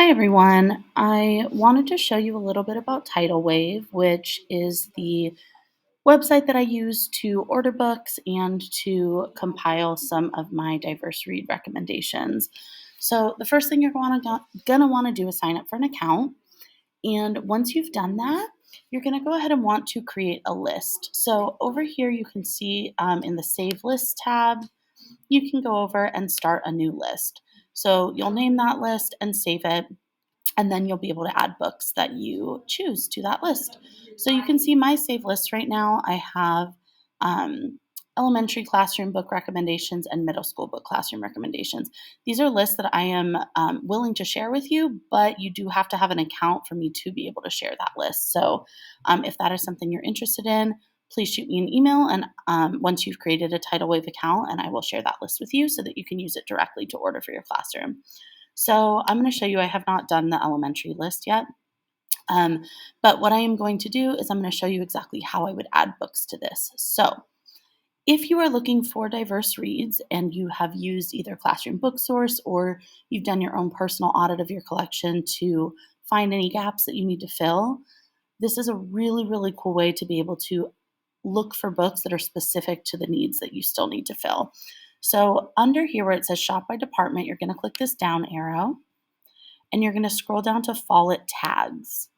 Hi everyone. I wanted to show you a little bit about Titlewave, which is the website that I use to order books and to compile some of my diverse read recommendations. So, the first thing you're gonna want to do is sign up for an account. And once you've done that, you're going to go ahead and want to create a list. So, over here, you can see in the Save List tab, you can go over and start a new list. So, you'll name that list and save it, and then you'll be able to add books that you choose to that list. So you can see my save list right now. I have um, elementary classroom book recommendations and middle school book classroom recommendations. These are lists that I am willing to share with you, but you do have to have an account for me to be able to share that list. So if that is something you're interested in, please shoot me an email. And once you've created a Tidal Wave account, and I will share that list with you so that you can use it directly to order for your classroom. So I'm going to show you, I have not done the elementary list yet. But what I am going to do is I'm going to show you exactly how I would add books to this. So if you are looking for diverse reads and you have used either Classroom Book Source or you've done your own personal audit of your collection to find any gaps that you need to fill, this is a really, really cool way to be able to look for books that are specific to the needs that you still need to fill. So under here where it says shop by department, you're going to click this down arrow and you're going to scroll down to Follett tags.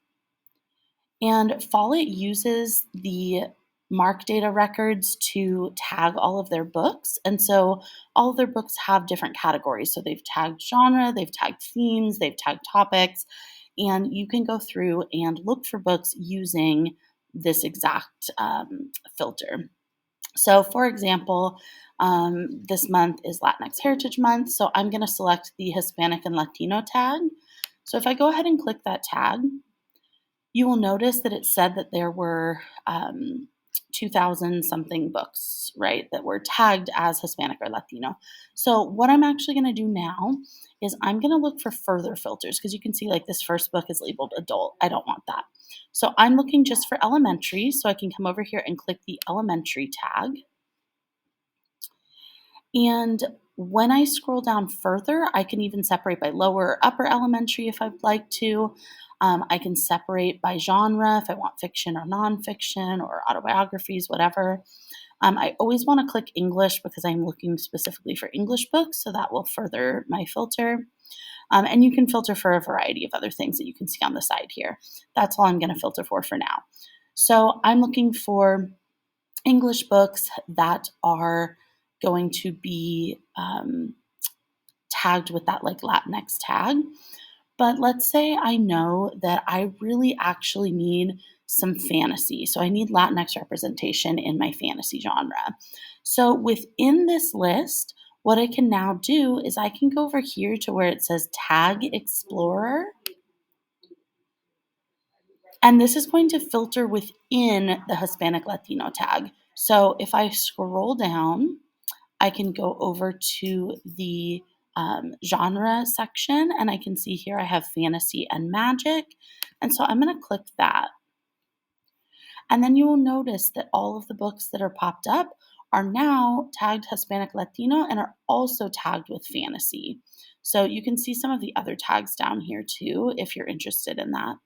And Follett uses the MARC data records to tag all of their books. And so all of their books have different categories. So they've tagged genre, they've tagged themes, they've tagged topics, and you can go through and look for books using this exact filter. So, for example, this month is Latinx Heritage Month, so I'm going to select the Hispanic and Latino tag. So, if I go ahead and click that tag, you will notice that it said that there were 2,000 something books, right, that were tagged as Hispanic or Latino. So, what I'm actually going to do now is I'm going to look for further filters because you can see like this first book is labeled adult. I don't want that. So, I'm looking just for elementary. So, I can come over here and click the elementary tag. And when I scroll down further, I can even separate by lower or upper elementary if I'd like to. I can separate by genre if I want fiction or nonfiction or autobiographies, whatever. I always want to click English because I'm looking specifically for English books, so that will further my filter. And you can filter for a variety of other things that you can see on the side here. That's all I'm going to filter for now. So I'm looking for English books that are going to be tagged with that like Latinx tag. But let's say I know that I really actually need some fantasy. So I need Latinx representation in my fantasy genre. So within this list, what I can now do is I can go over here to where it says Tag Explorer. And this is going to filter within the Hispanic Latino tag. So if I scroll down, I can go over to the genre section and I can see here I have fantasy and magic. And so I'm going to click that. And then you will notice that all of the books that are popped up are now tagged Hispanic Latino and are also tagged with fantasy. So you can see some of the other tags down here too if you're interested in that.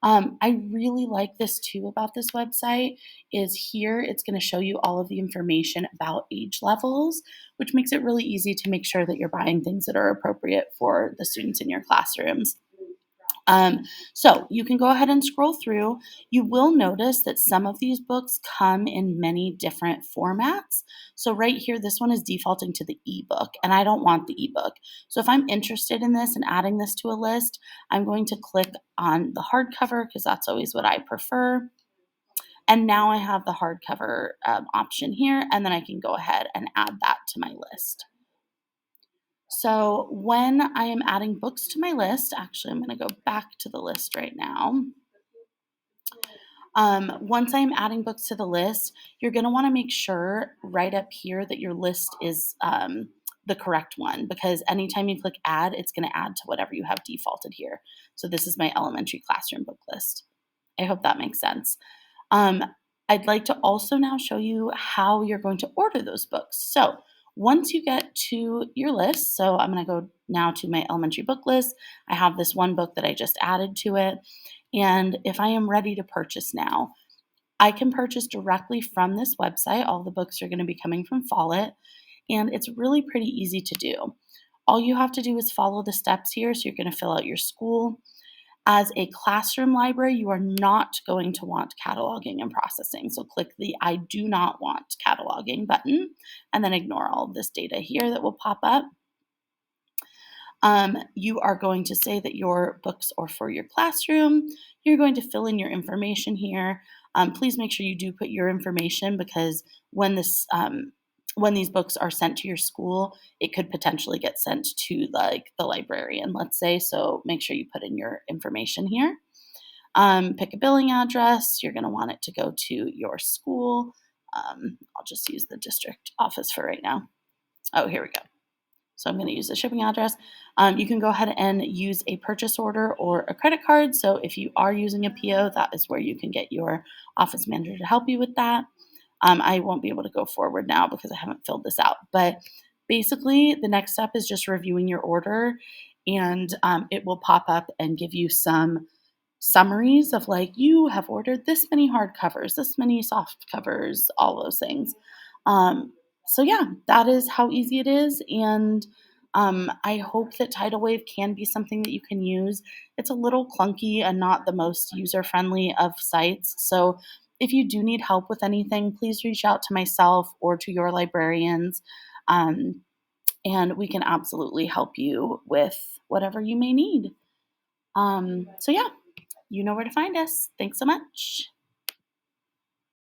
I really like this too about this website is here it's going to show you all of the information about age levels, which makes it really easy to make sure that you're buying things that are appropriate for the students in your classrooms. So you can go ahead and scroll through. You will notice that some of these books come in many different formats. So right here, this one is defaulting to the ebook, and I don't want the ebook. So if I'm interested in this and adding this to a list, I'm going to click on the hardcover because that's always what I prefer. And now I have the hardcover option here, and then I can go ahead and add that to my list. So when I am adding books to my list, actually, I'm going to go back to the list right now. Once I'm adding books to the list, you're going to want to make sure right up here that your list is the correct one because anytime you click add, it's going to add to whatever you have defaulted here. So this is my elementary classroom book list. I hope that makes sense. I'd like to also now show you how you're going to order those books. So Once you get to your list, so I'm going to go now to my elementary book list. I have this one book that I just added to it. And if I am ready to purchase now, I can purchase directly from this website. All the books are going to be coming from Follett, and it's really pretty easy to do. All you have to do is follow the steps here. So you're going to fill out your school. As a classroom library, you are not going to want cataloging and processing. So click the I do not want cataloging button and then ignore all of this data here that will pop up. You are going to say that your books are for your classroom. You're going to fill in your information here. Please make sure you do put your information because when these books are sent to your school, it could potentially get sent to like the librarian, let's say. So make sure you put in your information here. Pick a billing address. You're going to want it to go to your school. I'll just use the district office for right now. Oh, here we go. So I'm going to use the shipping address. You can go ahead and use a purchase order or a credit card. So if you are using a PO, that is where you can get your office manager to help you with that. I won't be able to go forward now because I haven't filled this out. But basically, the next step is just reviewing your order, and it will pop up and give you some summaries of like you have ordered this many hardcovers, this many soft covers, all those things. So yeah, that is how easy it is, and I hope that Tidal Wave can be something that you can use. It's a little clunky and not the most user friendly of sites, so if you do need help with anything, please reach out to myself or to your librarians, um, and we can absolutely help you with whatever you may need. So yeah, you know where to find us. Thanks so much.